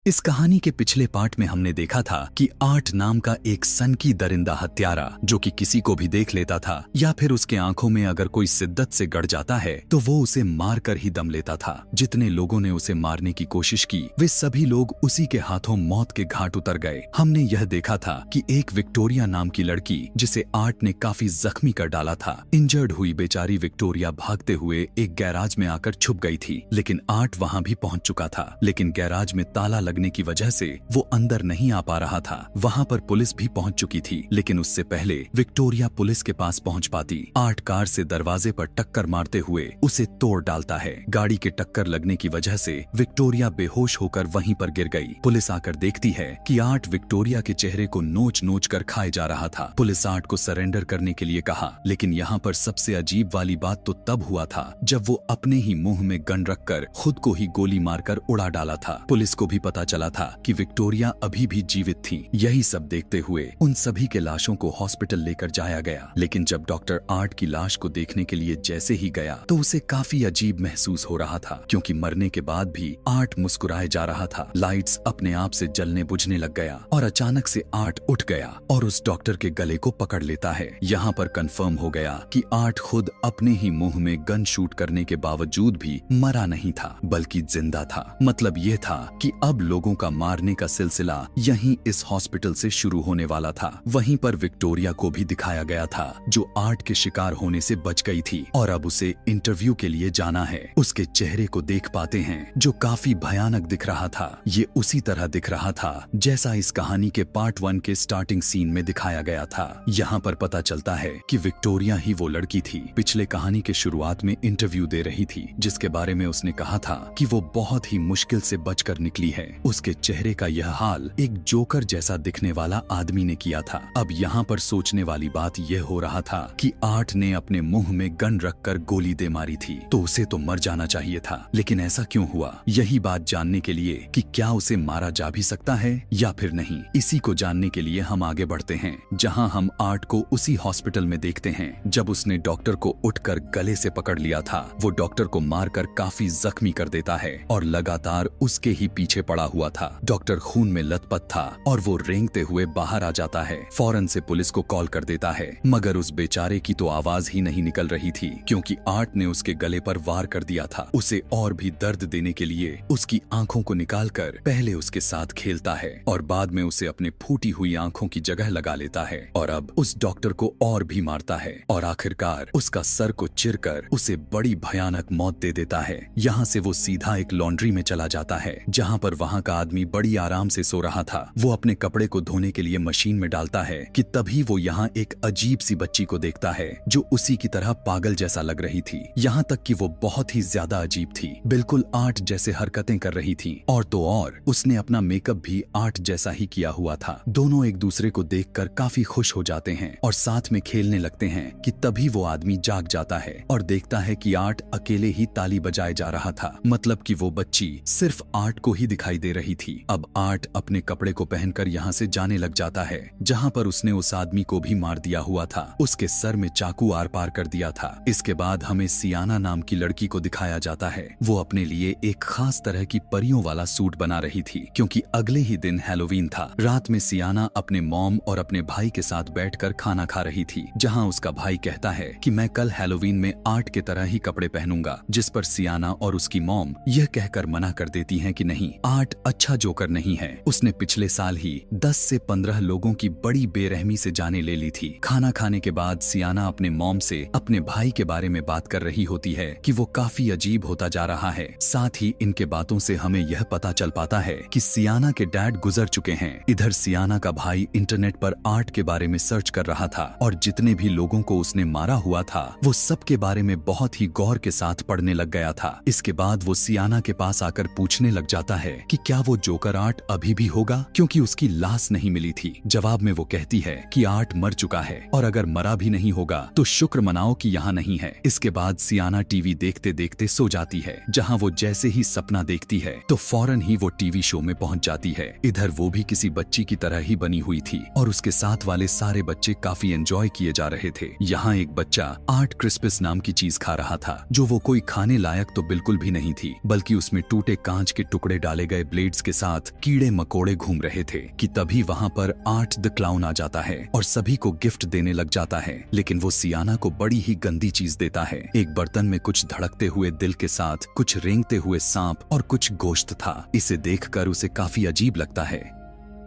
इस कहानी के पिछले पार्ट में हमने देखा था कि आर्ट नाम का एक सनकी दरिंदा हत्यारा जो कि किसी को भी देख लेता था या फिर उसके आंखों में अगर कोई शिद्दत से गड़ जाता है तो वो उसे मार कर ही दम लेता था। जितने लोगों ने उसे मारने की कोशिश की वे सभी लोग उसी के हाथों मौत के घाट उतर गए। हमने यह देखा था कि एक विक्टोरिया नाम की लड़की जिसे आर्ट ने काफी जख्मी कर डाला था, इंजर्ड हुई बेचारी विक्टोरिया भागते हुए एक गैराज में आकर छुप गई थी। लेकिन आर्ट वहां भी पहुंच चुका था, लेकिन गैराज में ताला लगने की वजह से वो अंदर नहीं आ पा रहा था। वहां पर पुलिस भी पहुंच चुकी थी, लेकिन उससे पहले विक्टोरिया पुलिस के पास पहुंच पाती। आर्ट कार से दरवाजे पर टक्कर मारते हुए उसे तोड़ डालता है। गाड़ी के टक्कर लगने की वजह से विक्टोरिया बेहोश होकर वहीं पर गिर गई। पुलिस आकर देखती है कि आर्ट विक्टोरिया के चेहरे को नोच नोच कर खाए जा रहा था। पुलिस आर्ट को सरेंडर करने के लिए कहा, लेकिन यहाँ पर सबसे अजीब वाली बात तो तब हुआ था जब वो अपने ही मुंह में गन रखकर खुद को ही गोली मारकर उड़ा डाला था। पुलिस को भी पता चला था कि विक्टोरिया अभी भी जीवित थी। यही सब देखते हुए उन सभी के लाशों को हॉस्पिटल लेकर जाया गया। लेकिन जब डॉक्टर आर्ट की लाश को देखने के लिए जैसे ही गया तो उसे काफी अजीब महसूस हो रहा था, क्योंकि मरने के बाद भी आर्ट मुस्कुराए जा रहा था। लाइट्स अपने आप से जलने बुझने लग गया और अचानक से आर्ट उठ गया और उस डॉक्टर के गले को पकड़ लेता है। यहाँ पर कंफर्म हो गया कि आर्ट खुद अपने ही मुंह में गन शूट करने के बावजूद भी मरा नहीं था, बल्कि जिंदा था। मतलब ये था कि अब लोगों का मारने का सिलसिला यहीं इस हॉस्पिटल से शुरू होने वाला था। वहीं पर विक्टोरिया को भी दिखाया गया था जो आर्ट के शिकार होने से बच गई थी और अब उसे इंटरव्यू के लिए जाना है। उसके चेहरे को देख पाते हैं जो काफी भयानक दिख रहा था। ये उसी तरह दिख रहा था जैसा इस कहानी के पार्ट 1 के स्टार्टिंग सीन में दिखाया गया था। यहाँ पर पता चलता है कि विक्टोरिया ही वो लड़की थी पिछले कहानी के शुरुआत में इंटरव्यू दे रही थी, जिसके बारे में उसने कहा था कि वो बहुत ही मुश्किल से बचकर निकली है। उसके चेहरे का यह हाल एक जोकर जैसा दिखने वाला आदमी ने किया था। अब यहाँ पर सोचने वाली बात यह हो रहा था कि आर्ट ने अपने मुंह में गन रखकर गोली दे मारी थी तो उसे तो मर जाना चाहिए था, लेकिन ऐसा क्यों हुआ? यही बात जानने के लिए कि क्या उसे मारा जा भी सकता है या फिर नहीं, इसी को जानने के लिए हम आगे बढ़ते हैं, जहाँ हम आर्ट को उसी हॉस्पिटल में देखते हैं जब उसने डॉक्टर को उठकर गले से पकड़ लिया था। वो डॉक्टर को मारकर काफी जख्मी कर देता है और लगातार उसके ही पीछे पड़ा हुआ था। डॉक्टर खून में लथपथ था और वो रेंगते हुए बाहर आ जाता है। फौरन से पुलिस को कॉल कर देता है, मगर उस बेचारे की तो आवाज ही नहीं निकल रही थी, क्योंकि आर्ट ने उसके गले पर वार कर दिया था। उसे और भी दर्द देने के लिए उसकी आंखों को निकालकर पहले उसके साथ खेलता है और बाद में उसे अपने फूटी हुई आंखों की जगह लगा लेता है और अब उस डॉक्टर को और भी मारता है और आखिरकार उसका सर को चिरकर उसे बड़ी भयानक मौत दे देता है। यहाँ से वो सीधा एक लॉन्ड्री में चला जाता है, जहाँ पर वहाँ का आदमी बड़ी आराम से सो रहा था। वो अपने कपड़े को धोने के लिए मशीन में डालता है कि तभी वो यहाँ एक अजीब सी बच्ची को देखता है जो उसी की तरह पागल जैसा लग रही थी। यहाँ तक कि वो बहुत ही ज्यादा अजीब थी, बिल्कुल आर्ट जैसे हरकतें कर रही थी और तो और उसने अपना मेकअप भी आर्ट जैसा ही किया हुआ था। दोनों एक दूसरे को देखकर काफी खुश हो जाते हैं और साथ में खेलने लगते हैं कि तभी वो आदमी जाग जाता है और देखता है कि आर्ट अकेले ही ताली बजाए जा रहा था। मतलब कि वो बच्ची सिर्फ आर्ट को ही दिखाई दे रही थी। अब आर्ट अपने कपड़े को पहनकर यहाँ से जाने लग जाता है जहाँ पर उसने उस आदमी को भी मार दिया हुआ था। उसके सर में चाकू आर पार कर दिया था। इसके बाद हमें सियाना नाम की लड़की को दिखाया जाता है। वो अपने लिए एक खास तरह की परियों वाला सूट बना रही थी, क्योंकि अगले ही दिन हैलोवीन था। रात में सियाना अपने मॉम और अपने भाई के साथ बैठकर खाना खा रही थी, जहाँ उसका भाई कहता है कि मैं कल हैलोवीन में आर्ट के तरह ही कपड़े पहनूंगा, जिस पर सियाना और उसकी मॉम यह कहकर मना कर देती हैं कि नहीं, आर्ट अच्छा जोकर नहीं है। उसने पिछले साल ही 10 से 15 लोगों की बड़ी बेरहमी से जाने ले ली थी। खाना खाने के बाद सियाना अपने मॉम से अपने भाई के बारे में बात कर रही होती है कि वो काफी अजीब होता जा रहा है। साथ ही इनके बातों से हमें यह पता चल पाता है कि सियाना के डैड गुजर चुके हैं। इधर सियाना का भाई इंटरनेट पर आर्ट के बारे में सर्च कर रहा था और जितने भी लोगों को उसने मारा हुआ था वो सब के बारे में बहुत ही गौर के साथ पढ़ने लग गया था। इसके बाद वो सियाना के पास आकर पूछने लग जाता है कि क्या वो जोकर आर्ट अभी भी होगा, क्योंकि उसकी लाश नहीं मिली थी। जवाब में वो कहती है कि आर्ट मर चुका है और अगर मरा भी नहीं होगा तो शुक्र मनाओ कि यहाँ नहीं है। इसके बाद सियाना टीवी देखते देखते सो जाती है, जहाँ वो जैसे ही सपना देखती है तो फौरन ही वो टीवी शो में पहुँच जाती है। इधर वो भी किसी बच्ची की तरह ही बनी हुई थी और उसके साथ वाले सारे बच्चे काफी एंजॉय किए जा रहे थे। यहाँ एक बच्चा आर्ट क्रिस्पस नाम की चीज खा रहा था, जो वो कोई खाने लायक तो बिल्कुल भी नहीं थी, बल्कि उसमें टूटे कांच के टुकड़े डाले गए ब्लेड्स के साथ कीड़े मकोड़े घूम रहे थे कि तभी वहाँ पर आर्ट द क्लाउन आ जाता है और सभी को गिफ्ट देने लग जाता है। लेकिन वो सियाना को बड़ी ही गंदी चीज देता है। एक बर्तन में कुछ धड़कते हुए दिल के साथ कुछ रेंगते हुए सांप और कुछ गोश्त था। इसे देखकर उसे काफी अजीब लगता है।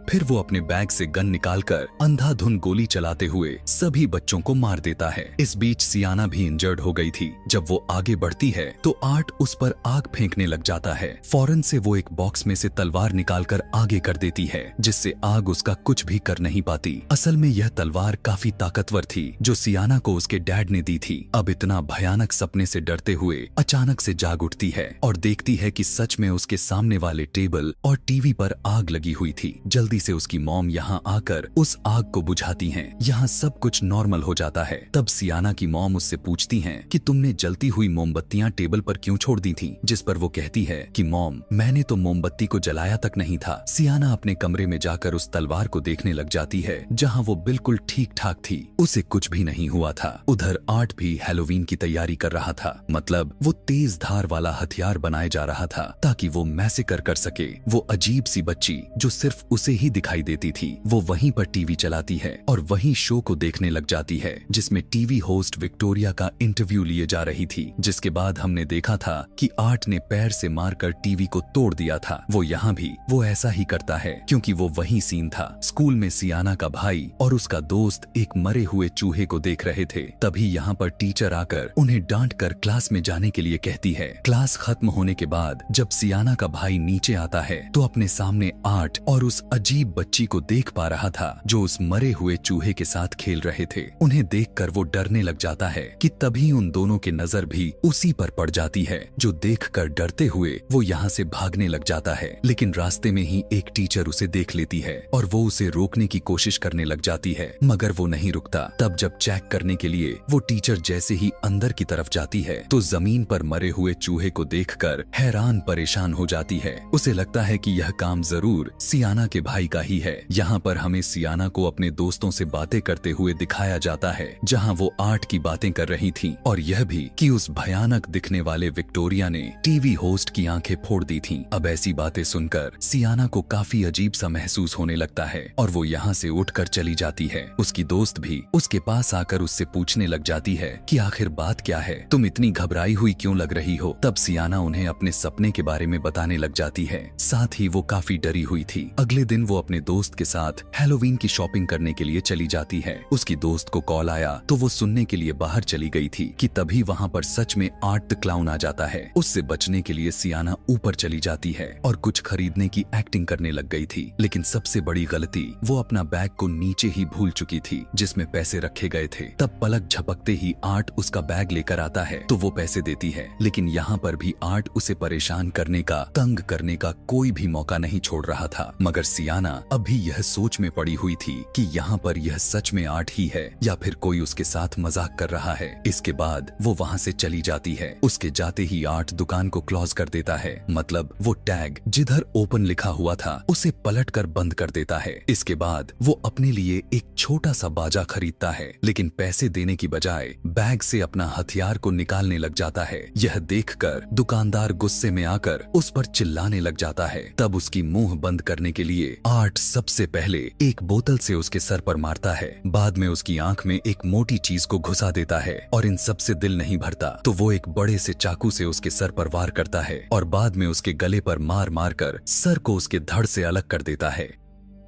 फिर वो अपने बैग से गन निकालकर अंधाधुन गोली चलाते हुए सभी बच्चों को मार देता है। इस बीच सियाना भी इंजर्ड हो गई थी। जब वो आगे बढ़ती है तो आर्ट उस पर आग फेंकने लग जाता है। फौरन से वो एक बॉक्स में से तलवार निकालकर आगे कर देती है, जिससे आग उसका कुछ भी कर नहीं पाती। असल में यह तलवार काफी ताकतवर थी जो सियाना को उसके डैड ने दी थी। अब इतना भयानक सपने से डरते हुए अचानक से जाग उठती है और देखती है कि सच में उसके सामने वाले टेबल और टीवी पर आग लगी हुई थी। जल्दी से उसकी मॉम यहाँ आकर उस आग को बुझाती हैं। यहाँ सब कुछ नॉर्मल हो जाता है। तब सियाना की मॉम उससे पूछती हैं कि तुमने जलती हुई मोमबत्तियां टेबल पर क्यों छोड़ दी थीं? जिस पर वो कहती है कि मॉम, मैंने तो मोमबत्ती को जलाया तक नहीं था। सियाना अपने कमरे में जाकर उस तलवार को देखने लग जाती है जहाँ वो बिल्कुल ठीक ठाक थी, उसे कुछ भी नहीं हुआ था। उधर आर्ट भी हैलोवीन की तैयारी कर रहा था, मतलब वो तेज धार वाला हथियार बनाए जा रहा था ताकि वो मैसेकर कर सके। वो अजीब सी बच्ची जो सिर्फ उसे ही दिखाई देती थी, वो वहीं पर टीवी चलाती है और वहीं शो को देखने लग जाती है जिसमें टीवी होस्ट विक्टोरिया का इंटरव्यू लिए जा रही थी। जिसके बाद हमने देखा था कि आर्ट ने पैर से मारकर टीवी को तोड़ दिया था। वो यहाँ भी वो ऐसा ही करता है क्योंकि वो वही सीन था। स्कूल में सियाना का भाई और उसका दोस्त एक मरे हुए चूहे को देख रहे थे। तभी यहाँ पर टीचर आकर उन्हें डांट कर क्लास में जाने के लिए कहती है। क्लास खत्म होने के बाद जब सियाना का भाई नीचे आता है तो अपने सामने आर्ट और उस अजीब बच्ची को देख पा रहा था जो उस मरे हुए चूहे के साथ खेल रहे थे। उन्हें देखकर वो डरने लग जाता है कि तभी उन दोनों की नजर भी उसी पर पड़ जाती है, जो देखकर डरते हुए वो यहाँ से भागने लग जाता है। लेकिन रास्ते में ही एक टीचर उसे देख लेती है और वो उसे रोकने की कोशिश करने लग जाती है, मगर वो नहीं रुकता। तब जब चेक करने के लिए वो टीचर जैसे ही अंदर की तरफ जाती है तो जमीन पर मरे हुए चूहे को देखकर हैरान परेशान हो जाती है। उसे लगता है कि यह काम जरूर सियाना के भाई का ही है। यहाँ पर हमें सियाना को अपने दोस्तों से बातें करते हुए दिखाया जाता है जहाँ वो आर्ट की बातें कर रही थी, और यह भी कि उस भयानक दिखने वाले विक्टोरिया ने टीवी होस्ट की आंखें फोड़ दी थीं। अब ऐसी बातें सुनकर सियाना को काफी अजीब सा महसूस होने लगता है और वो यहाँ से उठकर चली जाती है। उसकी दोस्त भी उसके पास आकर उससे पूछने लग जाती है कि आखिर बात क्या है, तुम इतनी घबराई हुई क्यों लग रही हो। तब सियाना उन्हें अपने सपने के बारे में बताने लग जाती है, साथ ही वो काफी डरी हुई थी। अगले दिन वो अपने दोस्त के साथ हैलोवीन की शॉपिंग करने के लिए चली जाती है। उसकी दोस्त को कॉल आया तो वो सुनने के लिए बाहर चली गई थी कि तभी वहाँ पर सच में आर्ट द क्लाउन आ जाता है। उससे बचने के लिए सियाना ऊपर चली जाती है और कुछ खरीदने की एक्टिंग करने लग गई थी। लेकिन सबसे बड़ी गलती, वो अपना बैग को नीचे ही भूल चुकी थी जिसमें पैसे रखे गए थे। तब पलक झपकते ही आर्ट उसका बैग लेकर आता है तो वो पैसे देती है, लेकिन यहाँ पर भी आर्ट उसे परेशान करने का, तंग करने का कोई भी मौका नहीं छोड़ रहा था। मगर सियाना अभी यह सोच में पड़ी हुई थी कि यहाँ पर यह सच में आर्ट ही है या फिर कोई उसके साथ मजाक कर रहा है। इसके बाद वो वहाँ से चली जाती है। उसके जाते ही आर्ट दुकान को क्लोज कर देता है, मतलब वो टैग जिधर ओपन लिखा हुआ था उसे पलटकर बंद कर देता है। इसके बाद वो अपने लिए एक छोटा सा बाजा खरीदता है, लेकिन पैसे देने की बजाय बैग से अपना हथियार को निकालने लग जाता है। यह देखकर दुकानदार गुस्से में आकर उस पर चिल्लाने लग जाता है। तब उसकी मुंह बंद करने के लिए आर्ट सबसे पहले एक बोतल से उसके सर पर मारता है, बाद में उसकी आंख में एक मोटी चीज को घुसा देता है, और इन सब से दिल नहीं भरता तो वो एक बड़े से चाकू से उसके सर पर वार करता है और बाद में उसके गले पर मार मार कर सर को उसके धड़ से अलग कर देता है।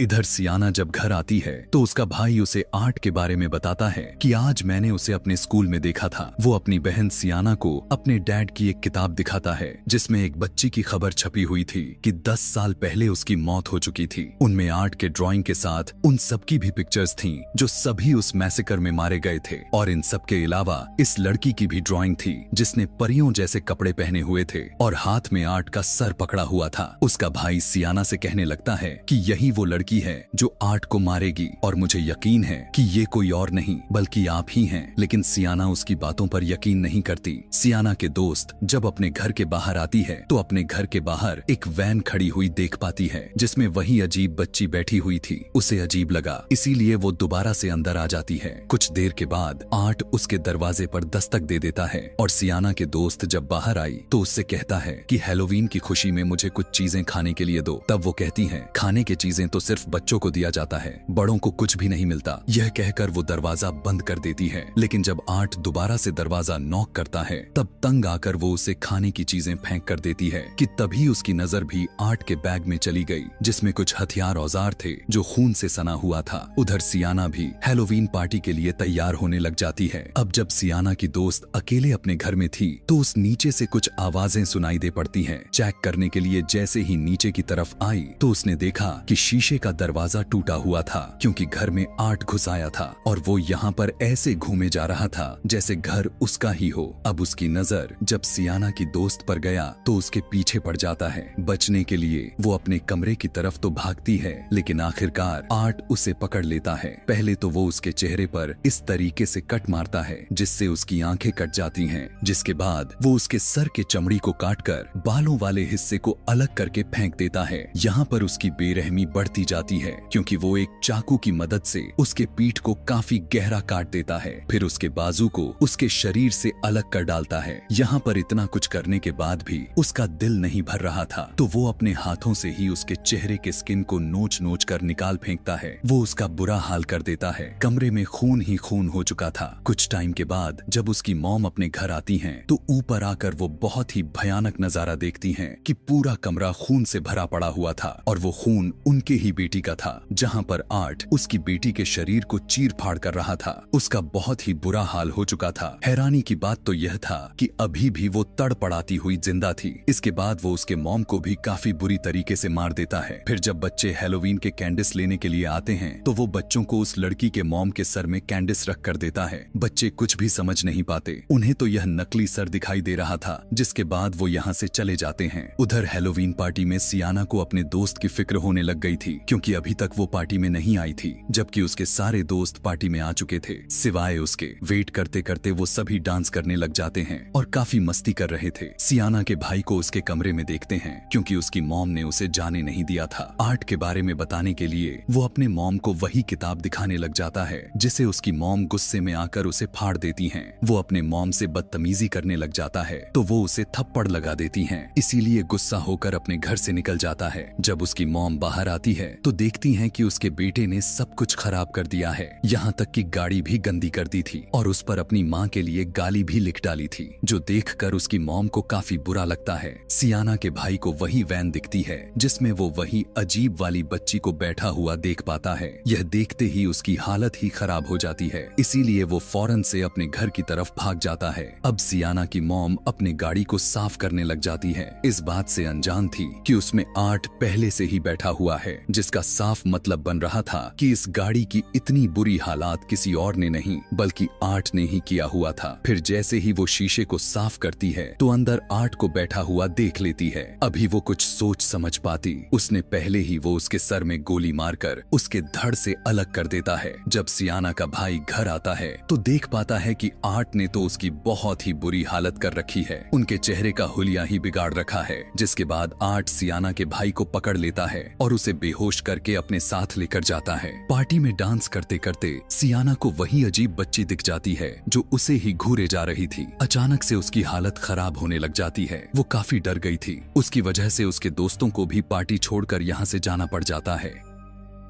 इधर सियाना जब घर आती है तो उसका भाई उसे आर्ट के बारे में बताता है कि आज मैंने उसे अपने स्कूल में देखा था। वो अपनी बहन सियाना को अपने डैड की एक किताब दिखाता है जिसमें एक बच्ची की खबर छपी हुई थी कि 10 साल पहले उसकी मौत हो चुकी थी। उनमें आर्ट के ड्राइंग के साथ उन सबकी भी पिक्चर्स थीं जो सभी उस मैसेकर में मारे गए थे, और इन सब के अलावा इस लड़की की भी ड्राइंग थी जिसने परियों जैसे कपड़े पहने हुए थे और हाथ में आर्ट का सर पकड़ा हुआ था। उसका भाई सियाना से कहने लगता है कि यही वो लड़की लड़की है जो आर्ट को मारेगी और मुझे यकीन है कि ये कोई और नहीं बल्कि आप ही हैं। लेकिन सियाना उसकी बातों पर यकीन नहीं करती। सियाना के दोस्त जब अपने घर के बाहर आती है तो अपने घर के बाहर एक वैन खड़ी हुई देख पाती है जिसमें वही अजीब बच्ची बैठी हुई थी। उसे अजीब लगा, इसीलिए वो दोबारा से अंदर आ जाती है। कुछ देर के बाद आर्ट उसके दरवाजे पर दस्तक दे देता है और सियाना के दोस्त जब बाहर आई तो उससे कहता है कि हैलोवीन की खुशी में मुझे कुछ चीजें खाने के लिए दो। तब वो कहती है खाने की चीजें तो सिर्फ बच्चों को दिया जाता है, बड़ों को कुछ भी नहीं मिलता। यह कहकर वो दरवाजा बंद कर देती है। लेकिन जब आर्ट दोबारा से दरवाजा नॉक करता है तब तंग आकर वो उसे खाने की चीजें फेंक कर देती है कि तभी उसकी नजर भी आर्ट के बैग में चली गई जिसमें कुछ हथियार औजार थे जो खून से सना हुआ था। उधर सियाना भी हैलोवीन पार्टी के लिए तैयार होने लग जाती है। अब जब सियाना की दोस्त अकेले अपने घर में थी तो उस नीचे से कुछ आवाजें सुनाई दे पड़ती हैं। चेक करने के लिए जैसे ही नीचे की तरफ आई तो उसने देखा कि शीशे का दरवाजा टूटा हुआ था क्योंकि घर में आर्ट घुस आया था और वो यहाँ पर ऐसे घूमे जा रहा था जैसे घर उसका ही हो। अब उसकी नजर जब सियाना की दोस्त पर गया तो उसके पीछे पड़ जाता है। बचने के लिए वो अपने कमरे की तरफ तो भागती है लेकिन आखिरकार आर्ट उसे पकड़ लेता है। पहले तो वो उसके चेहरे पर इस तरीके से कट मारता है जिससे उसकी आंखें कट जाती हैं। जिसके बाद वो उसके सर के चमड़ी को काटकर बालों वाले हिस्से को अलग करके फेंक देता है। यहाँ पर उसकी बेरहमी बढ़ती जाती है क्योंकि वो एक चाकू की मदद से उसके पीठ को काफी गहरा काट देता है। फिर उसके बाजू को उसके शरीर से अलग कर डालता है। यहाँ पर इतना कुछ करने के बाद भी उसका दिल नहीं भर रहा था तो वो अपने हाथों से ही उसके चेहरे के स्किन को नोच नोच कर निकाल फेंकता है। वो उसका बुरा हाल कर देता है। कमरे में खून ही खून हो चुका था। कुछ टाइम के बाद जब उसकी मॉम अपने घर आती हैं तो ऊपर आकर वो बहुत ही भयानक नजारा देखती हैं कि पूरा कमरा खून से भरा पड़ा हुआ था और वो खून उनके ही बेटी का था। जहाँ पर आर्ट उसकी बेटी के शरीर को चीर फाड़ कर रहा था। उसका बहुत ही बुरा हाल हो चुका था। हैरानी की बात तो यह था कि अभी भी वो तड़पड़ाती हुई जिंदा थी। इसके बाद वो उसके मॉम को भी काफी बुरी तरीके से मार देता है। फिर जब बच्चे हैलोवीन के कैंडिस लेने के लिए आते हैं तो वो बच्चों को उस लड़की के मॉम के सर में कैंडिस रख कर देता है। बच्चे कुछ भी समझ नहीं पाते, उन्हें तो यह नकली सर दिखाई दे रहा था। जिसके बाद वो यहाँ से चले जाते हैं। उधर हैलोवीन पार्टी में सियाना को अपने दोस्त की फिक्र होने लग गई थी क्योंकि अभी तक वो पार्टी में नहीं आई थी जबकि उसके सारे दोस्त पार्टी में आ चुके थे सिवाय उसके। वेट करते करते वो सभी डांस करने लग जाते हैं और काफी मस्ती कर रहे थे। सियाना के भाई को उसके कमरे में देखते हैं क्योंकि उसकी मॉम ने उसे जाने नहीं दिया था। आर्ट के बारे में बताने के लिए वो अपने मॉम को वही किताब दिखाने लग जाता है जिसे उसकी मॉम गुस्से में आकर उसे फाड़ देती हैं। वो अपने मॉम से बदतमीजी करने लग जाता है तो वो उसे थप्पड़ लगा देती हैं। इसीलिए गुस्सा होकर अपने घर से निकल जाता है। जब उसकी मॉम बाहर आती है तो देखती हैं कि उसके बेटे ने सब कुछ खराब कर दिया है, यहाँ तक कि गाड़ी भी गंदी कर दी थी और उस पर अपनी माँ के लिए गाली भी लिख डाली थी जो देखकर उसकी मॉम को काफी बुरा लगता है। सियाना के भाई को वही वैन दिखती है जिसमें वो वही अजीब वाली बच्ची को बैठा हुआ देख पाता है। यह देखते ही उसकी हालत ही खराब हो जाती है, इसीलिए वो फौरन से अपने घर की तरफ भाग जाता है। अब सियाना की मॉम अपनी गाड़ी को साफ करने लग जाती है, इस बात से अनजान थी कि उसमें आर्ट पहले से ही बैठा हुआ है जिसका साफ मतलब बन रहा था कि इस गाड़ी की इतनी बुरी हालात किसी और ने नहीं बल्कि आर्ट ने ही किया हुआ था। फिर जैसे ही वो शीशे को साफ करती है तो अंदर आर्ट को बैठा हुआ देख लेती है। अभी वो कुछ सोच समझ पाती उसने पहले ही वो उसके सर में गोली मारकर उसके धड़ से अलग कर देता है। जब सियाना का भाई घर आता है तो देख पाता है कि आर्ट ने तो उसकी बहुत ही बुरी हालत कर रखी है, उनके चेहरे का हुलिया ही बिगाड़ रखा है। जिसके बाद आर्ट सियाना के भाई को पकड़ लेता है और उसे बेहोश करके अपने साथ लेकर जाता है। पार्टी में डांस करते करते सियाना को वही अजीब बच्ची दिख जाती है जो उसे ही घूरे जा रही थी। अचानक से उसकी हालत खराब होने लग जाती है। वो काफी डर गई थी, उसकी वजह से उसके दोस्तों को भी पार्टी छोड़कर यहाँ से जाना पड़ जाता है।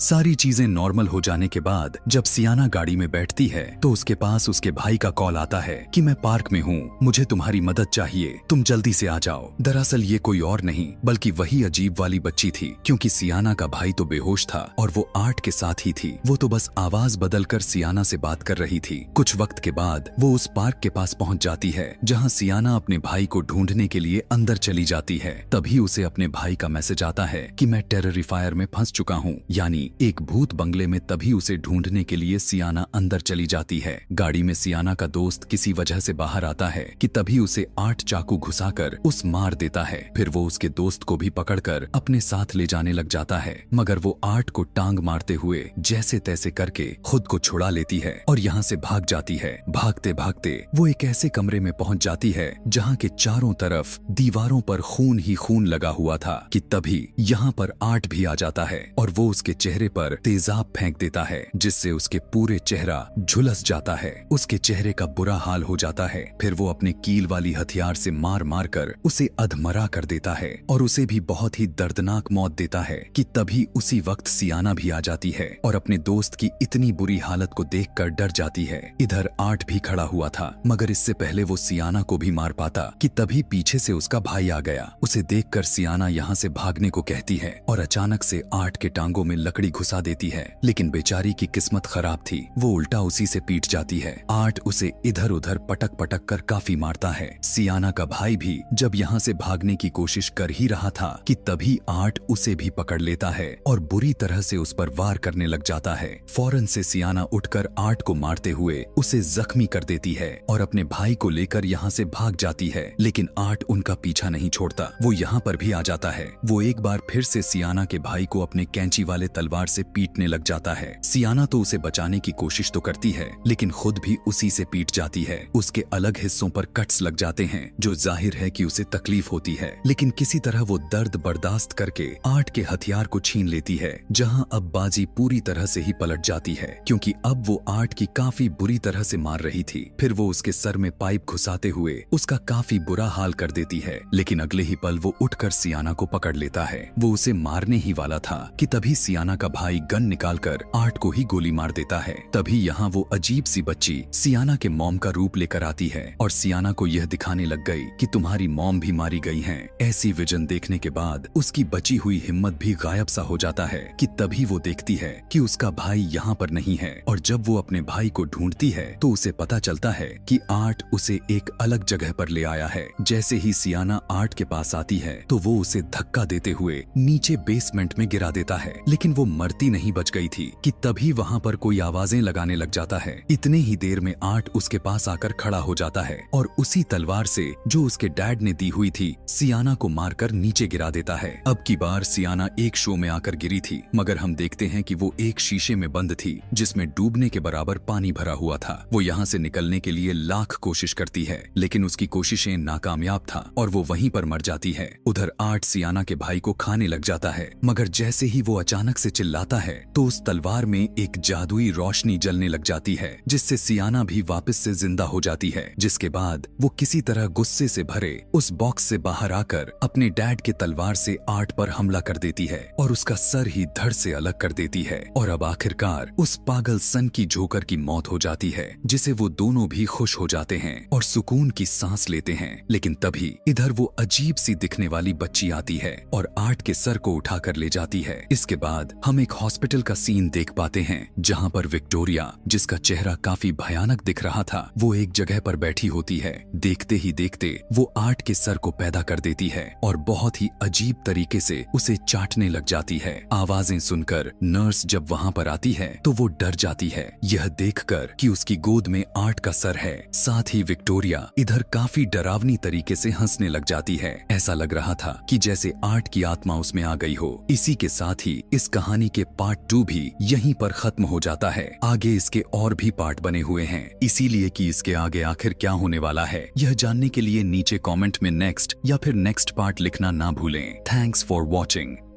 सारी चीजें नॉर्मल हो जाने के बाद जब सियाना गाड़ी में बैठती है तो उसके पास उसके भाई का कॉल आता है कि मैं पार्क में हूँ, मुझे तुम्हारी मदद चाहिए, तुम जल्दी से आ जाओ। दरअसल ये कोई और नहीं बल्कि वही अजीब वाली बच्ची थी क्योंकि सियाना का भाई तो बेहोश था और वो आर्ट के साथ ही थी। वो तो बस आवाज बदलकर सियाना से बात कर रही थी। कुछ वक्त के बाद वो उस पार्क के पास पहुँच जाती है जहाँ सियाना अपने भाई को ढूंढने के लिए अंदर चली जाती है। तभी उसे अपने भाई का मैसेज आता है कि मैं टेररिफायर में फंस चुका हूँ, यानी एक भूत बंगले में तभी उसे ढूंढने के लिए सियाना अंदर चली जाती है। गाड़ी में सियाना का दोस्त किसी वजह से बाहर आता है कि तभी उसे 8 चाकू घुसाकर उस मार देता है। फिर वो उसके दोस्त को भी पकड़कर अपने साथ ले जाने लग जाता है, मगर वो 8 को टांग मारते हुए जैसे तैसे करके खुद को छुड़ा लेती है और यहाँ से भाग जाती है। भागते भागते वो एक ऐसे कमरे में पहुंच जाती है जहाँ के चारों तरफ दीवारों पर खून ही खून लगा हुआ था कि तभी यहाँ पर 8 भी आ जाता है और वो उसके चेहरे पर तेजाब फेंक देता है, जिससे उसके पूरे चेहरा झुलस जाता है। उसके चेहरे का बुरा हाल हो जाता है। फिर वो अपने कील वाली हथियार से मार मार कर उसे अधमरा कर देता है और उसे भी बहुत ही दर्दनाक मौत देता है कि तभी उसी वक्त सियाना भी आ जाती है और अपने दोस्त की इतनी बुरी हालत को देखकर डर जाती है। इधर 8 भी खड़ा हुआ था, मगर इससे पहले वो सियाना को भी मार पाता कि तभी पीछे से उसका भाई आ गया। उसे देखकर सियाना यहाँ से भागने को कहती है और अचानक से 8 के टांगों में लकड़ी घुसा देती है, लेकिन बेचारी की किस्मत खराब थी, वो उल्टा उसी से पीट जाती है। 8 उसे इधर उधर पटक पटक कर काफी मारता है। सियाना का भाई भी जब यहाँ से भागने की कोशिश कर ही रहा था कि तभी 8 उसे भी पकड़ लेता है और बुरी तरह से उस पर वार करने लग जाता है। फौरन से सियाना उठकर 8 को मारते हुए उसे जख्मी कर देती है और अपने भाई को लेकर यहाँ से भाग जाती है, लेकिन 8 उनका पीछा नहीं छोड़ता। वो यहाँ पर भी आ जाता है। वो एक बार फिर से सियाना के भाई को अपने कैंची वाले तलवार से पीटने लग जाता है। सियाना तो उसे बचाने की कोशिश तो करती है, लेकिन खुद भी उसी से पीट जाती है। उसके अलग हिस्सों पर कट्स लग जाते हैं, जो जाहिर है कि उसे तकलीफ होती है, लेकिन किसी तरह वो दर्द बर्दाश्त करके 8 के हथियार को छीन लेती है, जहां अब बाजी पूरी तरह से ही पलट जाती है, क्योंकि अब वो 8 की काफी बुरी तरह से मार रही थी। फिर वो उसके सर में पाइप घुसाते हुए उसका काफी बुरा हाल कर देती है, लेकिन अगले ही पल वो उठकर सियाना को पकड़ लेता है। वो उसे मारने ही वाला था कि तभी सियाना का भाई गन निकालकर 8 को ही गोली मार देता है। तभी यहाँ वो अजीब सी बच्ची सियाना के मॉम का रूप लेकर आती है और सियाना को यह दिखाने लग गई कि तुम्हारी मॉम भी मारी गई हैं। ऐसी विजन देखने के बाद उसकी बची हुई हिम्मत भी गायब सा हो जाता है कि तभी वो देखती है कि उसका भाई यहाँ पर नहीं है, और जब वो अपने भाई को ढूंढती है तो उसे पता चलता है कि 8 उसे एक अलग जगह पर ले आया है। जैसे ही सियाना 8 के पास आती है तो वो उसे धक्का देते हुए नीचे बेसमेंट में गिरा देता है, लेकिन वो मरती नहीं बच गई थी कि तभी वहाँ पर कोई आवाजें लगाने लग जाता है। इतने ही देर में 8 उसके पास आकर खड़ा हो जाता है और उसी तलवार से जो उसके डैड ने दी हुई थी सियाना को मारकर नीचे गिरा देता है। अब की बार सियाना एक शो में आकर गिरी थी, मगर हम देखते हैं कि वो एक शीशे में बंद थी जिसमें डूबने के बराबर पानी भरा हुआ था। वो यहाँ से निकलने के लिए लाख कोशिश करती है, लेकिन उसकी कोशिशें नाकामयाब था और वो वहीं पर मर जाती है। उधर 8 सियाना के भाई को खाने लग जाता है, मगर जैसे ही वो अचानक से चिल्लाता है तो उस तलवार में एक जादुई रोशनी जलने लग जाती है, जिससे सियाना भी वापस से जिंदा हो जाती है। जिसके बाद वो किसी तरह गुस्से से भरे उस बॉक्स से बाहर आकर अपने डैड के तलवार से 8 पर हमला कर देती है और उसका सर ही धड़ से अलग कर देती है। और अब आखिरकार उस पागल सन की जोकर की मौत हो जाती है, जिसे वो दोनों भी खुश हो जाते हैं और सुकून की सांस लेते हैं। लेकिन तभी इधर वो अजीब सी दिखने वाली बच्ची आती है और 8 के सर को उठाकर ले जाती है। इसके बाद हम एक हॉस्पिटल का सीन देख पाते हैं, जहाँ पर विक्टोरिया, जिसका चेहरा काफी भयानक दिख रहा था, वो एक जगह पर बैठी होती है। देखते ही देखते वो 8 के सर को पैदा कर देती है और बहुत ही अजीब तरीके से उसे चाटने लग जाती है। आवाजें सुनकर नर्स जब वहाँ पर आती है तो वो डर जाती है, यह देखकर कि उसकी गोद में 8 का सर है। साथ ही विक्टोरिया इधर काफी डरावनी तरीके से हंसने लग जाती है। ऐसा लग रहा था कि जैसे 8 की आत्मा उसमें आ गई हो। इसी के साथ ही इस कहानी के पार्ट 2 भी यहीं पर खत्म हो जाता है। आगे इसके और भी पार्ट बने हुए हैं, इसीलिए कि इसके आगे आखिर क्या होने वाला है यह जानने के लिए नीचे कमेंट में नेक्स्ट या फिर नेक्स्ट पार्ट लिखना ना भूलें। Thanks for watching.